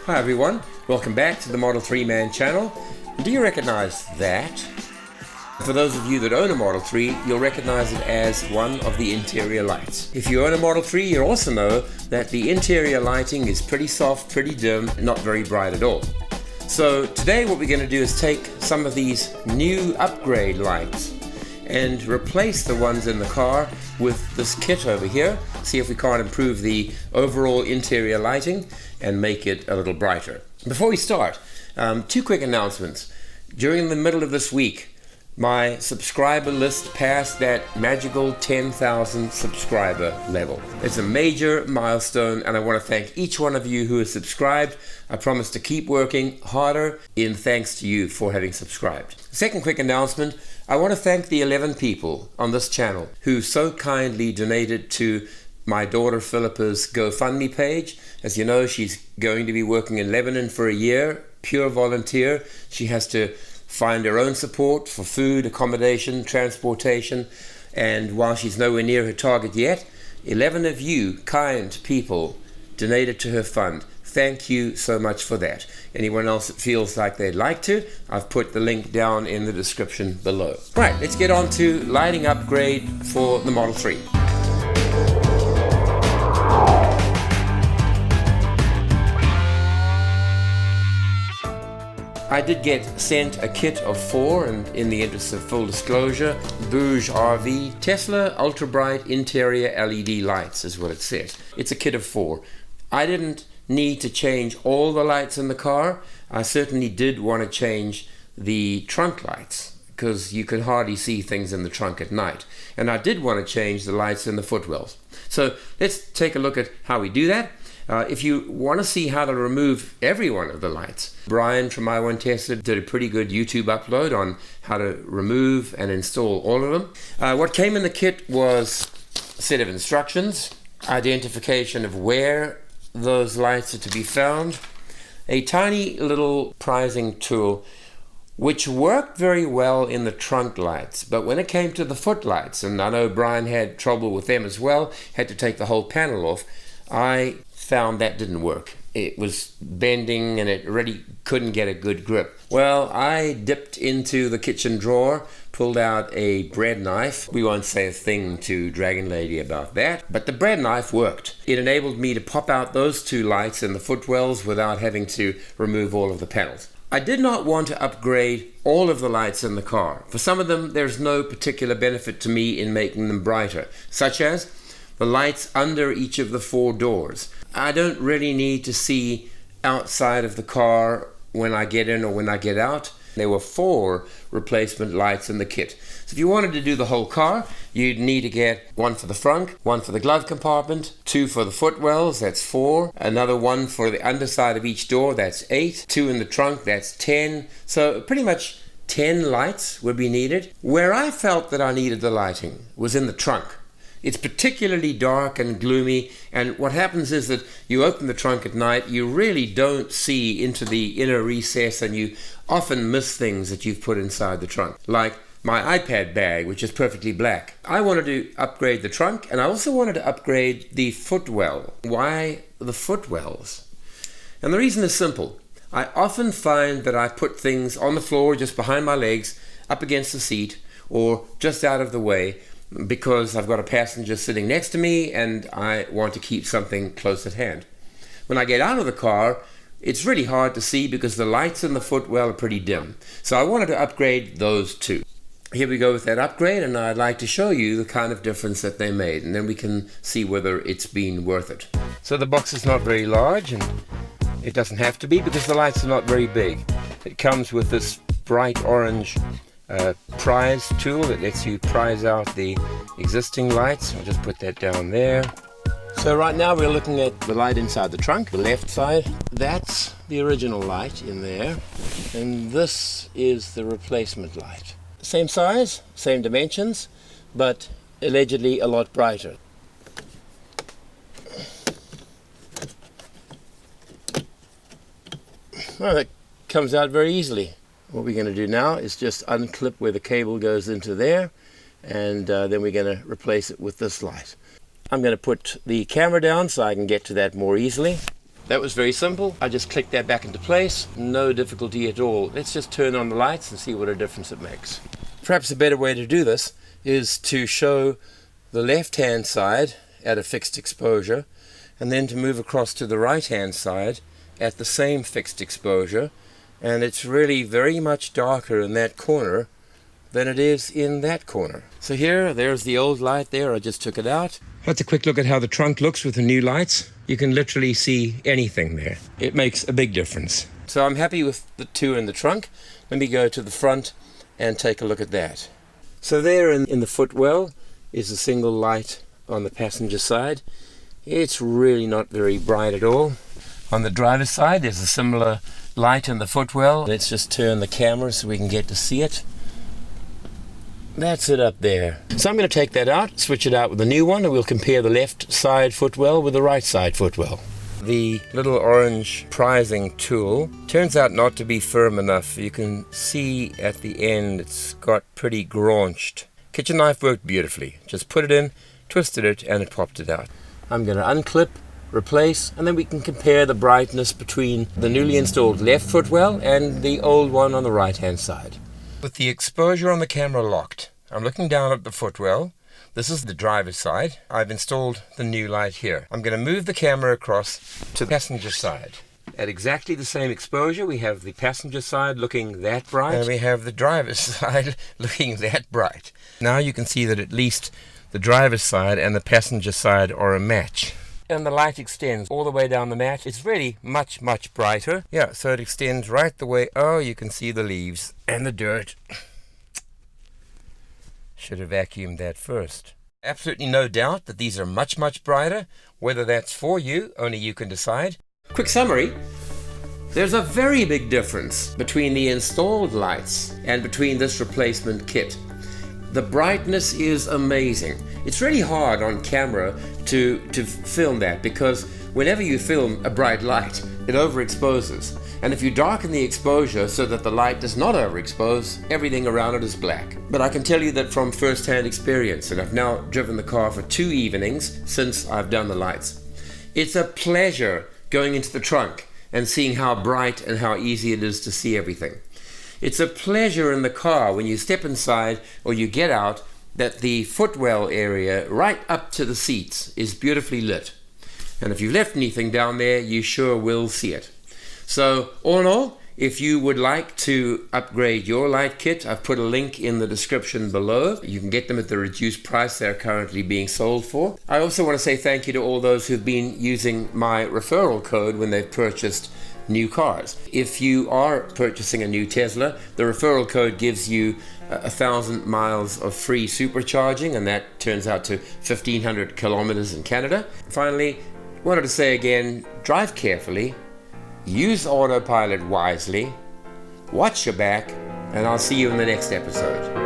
Hi everyone, welcome back to the Model 3 Man channel. Do you recognize that? For those of you that own a Model 3, you'll recognize it as one of the interior lights. If you own a Model 3, you'll also know that the interior lighting is pretty soft, pretty dim, not very bright at all. So today what we're going to do is take some of these new upgrade lights and replace the ones in the car with this kit over here. See if we can't improve the overall interior lighting and make it a little brighter. Before we start, two quick announcements. During the middle of this week, my subscriber list passed that magical 10,000 subscriber level. It's a major milestone, and I want to thank each one of you who has subscribed. I promise to keep working harder in thanks to you for having subscribed. Second quick announcement, I want to thank the 11 people on this channel who so kindly donated to my daughter Philippa's GoFundMe page. As you know, she's going to be working in Lebanon for a year, pure volunteer. She has to find her own support for food, accommodation, transportation, and while she's nowhere near her target yet, 11 of you kind people donated to her fund. Thank you so much for that. Anyone else that feels like they'd like to, I've put the link down in the description below. Right, let's get on to lighting upgrade for the Model 3. I did get sent a kit of 4, and in the interest of full disclosure, Bouge RV Tesla Ultra Bright Interior LED Lights is what it says. It's a kit of 4. I didn't need to change all the lights in the car. I certainly did want to change the trunk lights because you could hardly see things in the trunk at night. And I did want to change the lights in the footwells. So let's take a look at how we do that. If you want to see how to remove every one of the lights, Brian from I1 Tesla did a pretty good YouTube upload on how to remove and install all of them. What came in the kit was a set of instructions, identification of where those lights are to be found, a tiny little prizing tool which worked very well in the trunk lights, but when it came to the footlights, and I know Brian had trouble with them as well, had to take the whole panel off, I found that didn't work. It was bending and it really couldn't get a good grip. Well, I dipped into the kitchen drawer, pulled out a bread knife. We won't say a thing to Dragon Lady about that, but the bread knife worked. It enabled me to pop out those 2 lights in the footwells without having to remove all of the panels. I did not want to upgrade all of the lights in the car. For some of them, there's no particular benefit to me in making them brighter, such as the lights under each of the 4 doors. I don't really need to see outside of the car when I get in or when I get out. There were 4 replacement lights in the kit. So if you wanted to do the whole car, you'd need to get 1 for the front, 1 for the glove compartment, 2 for the footwells, that's 4, another 1 for the underside of each door, that's 8, 2 in the trunk, that's 10. So pretty much 10 lights would be needed. Where I felt that I needed the lighting was in the trunk. It's particularly dark and gloomy, and what happens is that you open the trunk at night, you really don't see into the inner recess, and you often miss things that you've put inside the trunk, like my iPad bag, which is perfectly black. I wanted to upgrade the trunk, and I also wanted to upgrade the footwell. Why the footwells? And the reason is simple. I often find that I put things on the floor just behind my legs, up against the seat, or just out of the way, because I've got a passenger sitting next to me and I want to keep something close at hand. When I get out of the car, it's really hard to see because the lights in the footwell are pretty dim. So I wanted to upgrade those 2. Here we go with that upgrade, and I'd like to show you the kind of difference that they made, and then we can see whether it's been worth it. So the box is not very large, and it doesn't have to be because the lights are not very big. It comes with this bright orange prize tool that lets you prize out the existing lights. I'll just put that down there. So right now we're looking at the light inside the trunk, the left side. That's the original light in there, and this is the replacement light. Same size, same dimensions, but allegedly a lot brighter. Well, that comes out very easily. What we're going to do now is just unclip where the cable goes into there, and then we're going to replace it with this light. I'm going to put the camera down so I can get to that more easily. That was very simple. I just clicked that back into place. No difficulty at all. Let's just turn on the lights and see what a difference it makes. Perhaps a better way to do this is to show the left-hand side at a fixed exposure and then to move across to the right-hand side at the same fixed exposure, and it's really very much darker in that corner than it is in that corner. So there's the old light there. I just took it out. That's a quick look at how the trunk looks with the new lights. You can literally see anything there. It makes a big difference. So I'm happy with the two in the trunk. Let me go to the front and take a look at that. So there in the footwell is a single light on the passenger side. It's really not very bright at all. On the driver's side there's a similar light in the footwell. Let's just turn the camera so we can get to see it. That's it up there. So I'm going to take that out, switch it out with a new one, and we'll compare the left side footwell with the right side footwell. The little orange prizing tool turns out not to be firm enough. You can see at the end it's got pretty graunched. Kitchen knife worked beautifully. Just put it in, twisted it, and it popped it out. I'm going to unclip, replace, and then we can compare the brightness between the newly installed left footwell and the old one on the right hand side. With the exposure on the camera locked, I'm looking down at the footwell. This is the driver's side. I've installed the new light here. I'm going to move the camera across to the passenger side. At exactly the same exposure, we have the passenger side looking that bright, and we have the driver's side looking that bright. Now you can see that at least the driver's side and the passenger side are a match. And the light extends all the way down the mat. It's really much, much brighter. Yeah, so it extends right the way. Oh, you can see the leaves and the dirt. Should have vacuumed that first. Absolutely no doubt that these are much, much brighter. Whether that's for you, only you can decide. Quick summary. There's a very big difference between the installed lights and between this replacement kit. The brightness is amazing. It's really hard on camera to film that, because whenever you film a bright light, it overexposes. And if you darken the exposure so that the light does not overexpose, everything around it is black. But I can tell you that from first-hand experience, and I've now driven the car for 2 evenings since I've done the lights. It's a pleasure going into the trunk and seeing how bright and how easy it is to see everything. It's a pleasure in the car when you step inside or you get out that the footwell area right up to the seats is beautifully lit. And if you've left anything down there, you sure will see it. So all in all, if you would like to upgrade your light kit, I've put a link in the description below. You can get them at the reduced price they're currently being sold for. I also want to say thank you to all those who've been using my referral code when they've purchased new cars. If you are purchasing a new Tesla, the referral code gives you 1,000 miles of free supercharging, and that turns out to 1,500 kilometers in Canada. Finally, wanted to say again, drive carefully, use autopilot wisely, watch your back, and I'll see you in the next episode.